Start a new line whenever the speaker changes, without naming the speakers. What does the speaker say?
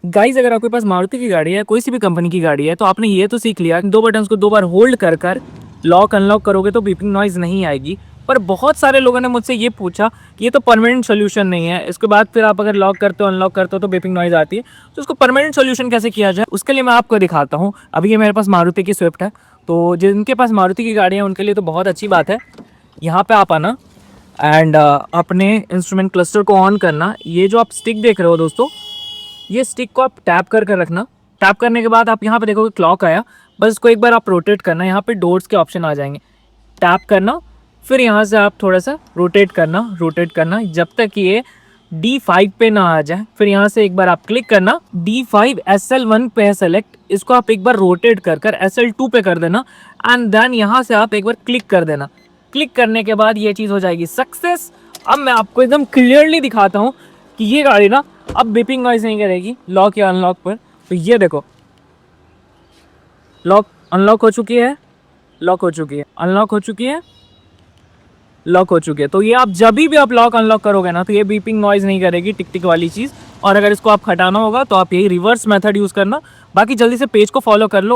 Guys अगर आपके पास मारुति की गाड़ी है, कोई सी भी कंपनी की गाड़ी है, तो आपने ये तो सीख लिया कि दो बटन्स को दो बार होल्ड कर कर लॉक अनलॉक करोगे तो बीपिंग नॉइज़ नहीं आएगी। पर बहुत सारे लोगों ने मुझसे ये पूछा कि ये तो परमानेंट सोल्यूशन नहीं है, इसके बाद फिर आप अगर लॉक करते हो अनलॉक करते हो तो बीपिंग नॉइज़ आती है। तो इसको परमानेंट सोल्यूशन कैसे किया जाए, उसके लिए मैं आपको दिखाता हूँ। अभी ये मेरे पास मारुति की स्विफ्ट है, तो जिनके पास मारुति की गाड़ी है उनके लिए तो बहुत अच्छी बात है। यहाँ पे आप आना एंड अपने इंस्ट्रूमेंट क्लस्टर को ऑन करना। ये जो आप स्टिक देख रहे हो दोस्तों, ये स्टिक को आप टैप कर कर रखना। टैप करने के बाद आप यहाँ पे देखोगे क्लॉक आया, बस इसको एक बार आप रोटेट करना। यहाँ पे डोर्स के ऑप्शन आ जाएंगे, टैप करना, फिर यहाँ से आप थोड़ा सा रोटेट करना जब तक ये D5 पे ना आ जाए। फिर यहाँ से एक बार आप क्लिक करना, D5 SL1 पे है सेलेक्ट, इसको आप एक बार रोटेट कर कर SL2 पे कर देना एंड देन यहाँ से आप एक बार क्लिक कर देना। क्लिक करने के बाद ये चीज़ हो जाएगी सक्सेस। अब मैं आपको एकदम क्लियरली दिखाता हूँ कि ये गाड़ी ना अब बीपिंग नॉइज़ नहीं करेगी लॉक या अनलॉक पर। तो ये देखो, लॉक अनलॉक हो चुकी है, लॉक हो चुकी है, अनलॉक हो चुकी है, लॉक हो चुकी है। तो ये आप जब भी आप लॉक अनलॉक करोगे ना तो ये बीपिंग नॉइज़ नहीं करेगी, टिक टिक वाली चीज़। और अगर इसको आप हटाना होगा तो आप यही रिवर्स मेथड यूज़ करना। बाकी जल्दी से पेज को फॉलो कर लो।